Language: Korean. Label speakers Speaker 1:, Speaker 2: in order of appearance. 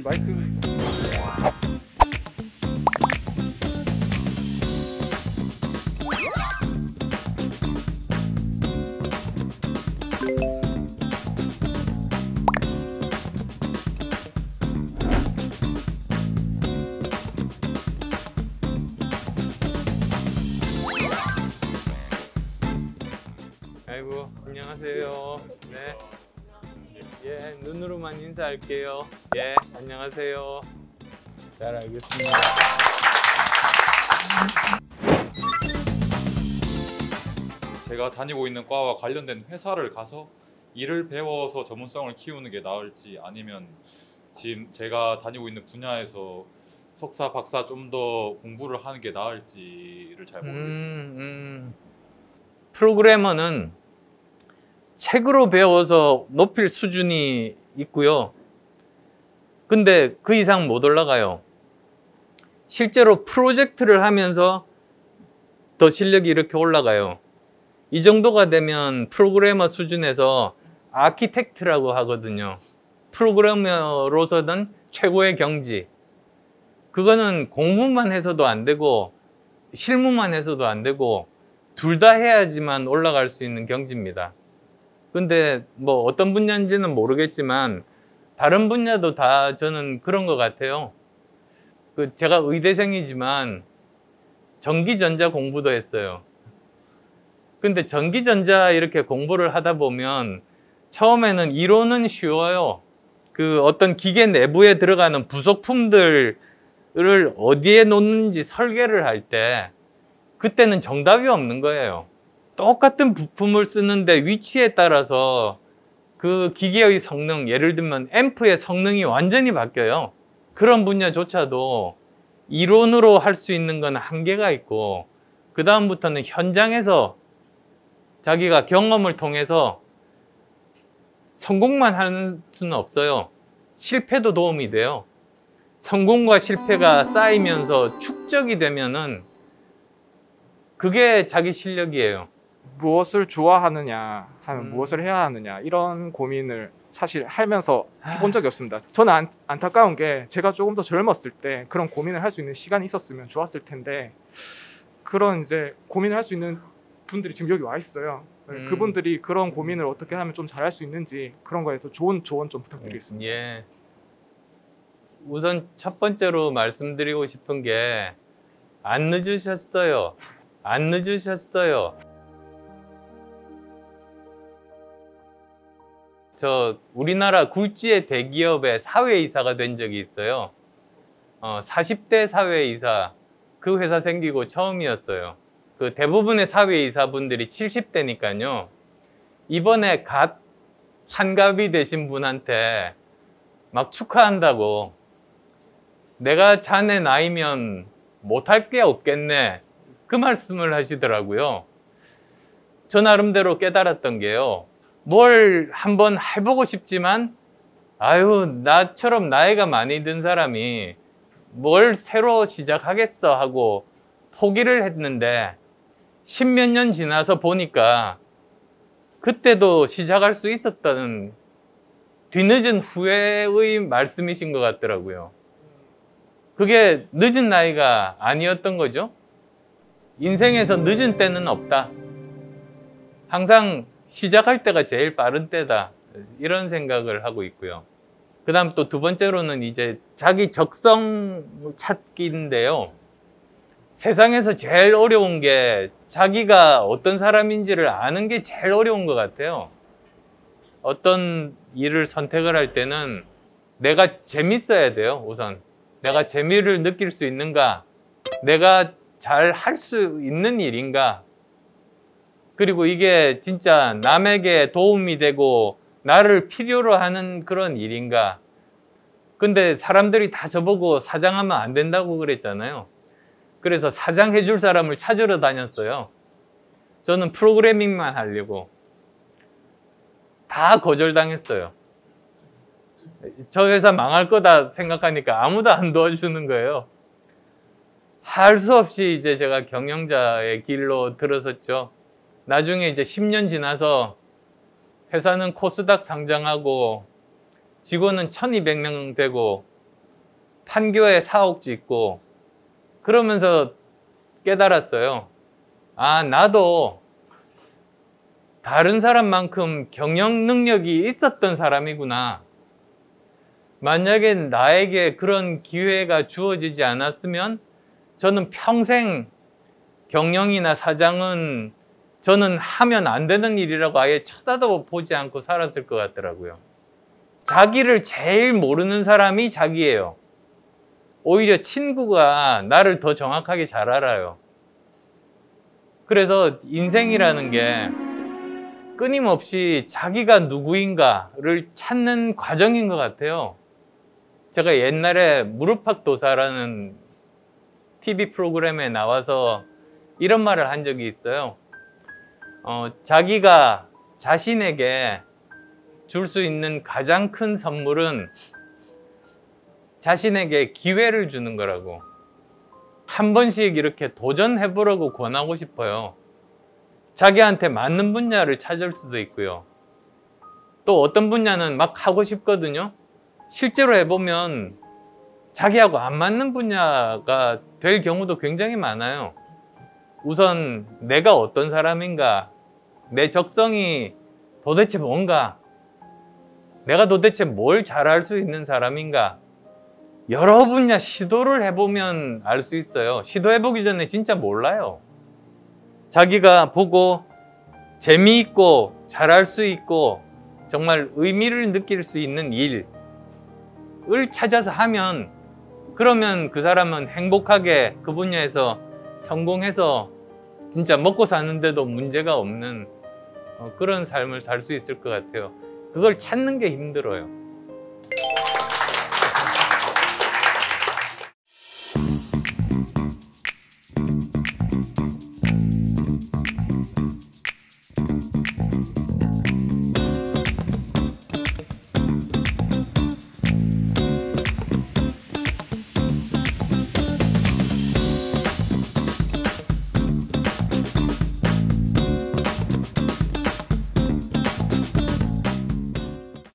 Speaker 1: 마이크.
Speaker 2: 아이고, 안녕하세요. 네. 예, 눈으로만 인사할게요. 예, 안녕하세요. 잘 알겠습니다.
Speaker 3: 제가 다니고 있는 과와 관련된 회사를 가서 일을 배워서 전문성을 키우는 게 나을지, 아니면 지금 제가 다니고 있는 분야에서 석사, 박사 좀 더 공부를 하는 게 나을지를 잘 모르겠습니다.
Speaker 2: 프로그래머는 책으로 배워서 높일 수준이 있고요. 근데 그 이상 못 올라가요. 실제로 프로젝트를 하면서 더 실력이 이렇게 올라가요. 이 정도가 되면 프로그래머 수준에서 아키텍트라고 하거든요. 프로그래머로서는 최고의 경지. 그거는 공부만 해서도 안 되고 실무만 해서도 안 되고 둘 다 해야지만 올라갈 수 있는 경지입니다. 근데 뭐 어떤 분야인지는 모르겠지만 다른 분야도 다 저는 그런 것 같아요. 제가 의대생이지만 전기전자 공부도 했어요. 근데 전기전자 이렇게 공부를 하다 보면 처음에는 이론은 쉬워요. 어떤 기계 내부에 들어가는 부속품들을 어디에 놓는지 설계를 할 때 그때는 정답이 없는 거예요. 똑같은 부품을 쓰는데 위치에 따라서 그 기계의 성능, 예를 들면 앰프의 성능이 완전히 바뀌어요. 그런 분야조차도 이론으로 할 수 있는 건 한계가 있고, 그 다음부터는 현장에서 자기가 경험을 통해서 성공만 하는 수는 없어요. 실패도 도움이 돼요. 성공과 실패가 쌓이면서 축적이 되면은 그게 자기 실력이에요.
Speaker 1: 무엇을 좋아하느냐 하면 무엇을 해야 하느냐, 이런 고민을 사실 하면서 해본 적이 없습니다. 저는 안타까운 게 제가 조금 더 젊었을 때 그런 고민을 할 수 있는 시간이 있었으면 좋았을 텐데, 그런 이제 고민을 할 수 있는 분들이 지금 여기 와 있어요. 그분들이 그런 고민을 어떻게 하면 좀 잘할 수 있는지, 그런 거에 더 좋은 조언 좀 부탁드리겠습니다.
Speaker 2: 예. 우선 첫 번째로 말씀드리고 싶은 게 안 늦으셨어요. 안 늦으셨어요. 저 우리나라 굴지의 대기업의 사회이사가 된 적이 있어요. 40대 사회이사, 그 회사 생기고 처음이었어요. 대부분의 사회이사분들이 70대니까요. 이번에 갓 한갑이 되신 분한테 막 축하한다고, 내가 자네 나이면 못할 게 없겠네, 그 말씀을 하시더라고요. 저 나름대로 깨달았던 게요, 뭘 한번 해보고 싶지만 아유, 나처럼 나이가 많이 든 사람이 뭘 새로 시작하겠어 하고 포기를 했는데, 십몇 년 지나서 보니까 그때도 시작할 수 있었다는 뒤늦은 후회의 말씀이신 것 같더라고요. 그게 늦은 나이가 아니었던 거죠. 인생에서 늦은 때는 없다. 항상 시작할 때가 제일 빠른 때다. 이런 생각을 하고 있고요. 그 다음 또 두 번째로는 이제 자기 적성 찾기인데요. 세상에서 제일 어려운 게 자기가 어떤 사람인지를 아는 게 제일 어려운 것 같아요. 어떤 일을 선택을 할 때는 내가 재밌어야 돼요, 우선. 내가 재미를 느낄 수 있는가? 내가 잘 할 수 있는 일인가? 그리고 이게 진짜 남에게 도움이 되고 나를 필요로 하는 그런 일인가? 근데 사람들이 다 저보고 사장하면 안 된다고 그랬잖아요. 그래서 사장해 줄 사람을 찾으러 다녔어요. 저는 프로그래밍만 하려고. 다 거절당했어요. 저 회사 망할 거다 생각하니까 아무도 안 도와주는 거예요. 할 수 없이 이제 제가 경영자의 길로 들어섰죠. 나중에 이제 10년 지나서 회사는 코스닥 상장하고 직원은 1200명 되고 판교에 사옥 짓고 그러면서 깨달았어요. 아, 나도 다른 사람만큼 경영 능력이 있었던 사람이구나. 만약에 나에게 그런 기회가 주어지지 않았으면 저는 평생 경영이나 사장은 저는 하면 안 되는 일이라고 아예 쳐다도 보지 않고 살았을 것 같더라고요. 자기를 제일 모르는 사람이 자기예요. 오히려 친구가 나를 더 정확하게 잘 알아요. 그래서 인생이라는 게 끊임없이 자기가 누구인가를 찾는 과정인 것 같아요. 제가 옛날에 무릎팍도사라는 TV 프로그램에 나와서 이런 말을 한 적이 있어요. 자기가 자신에게 줄 수 있는 가장 큰 선물은 자신에게 기회를 주는 거라고. 한 번씩 이렇게 도전해보라고 권하고 싶어요. 자기한테 맞는 분야를 찾을 수도 있고요. 또 어떤 분야는 막 하고 싶거든요. 실제로 해보면 자기하고 안 맞는 분야가 될 경우도 굉장히 많아요. 우선 내가 어떤 사람인가, 내 적성이 도대체 뭔가, 내가 도대체 뭘 잘할 수 있는 사람인가, 여러 분야 시도를 해보면 알 수 있어요. 시도해보기 전에 진짜 몰라요. 자기가 보고 재미있고 잘할 수 있고 정말 의미를 느낄 수 있는 일을 찾아서 하면, 그러면 그 사람은 행복하게 그 분야에서 성공해서 진짜 먹고 사는데도 문제가 없는 그런 삶을 살 수 있을 것 같아요. 그걸 찾는 게 힘들어요.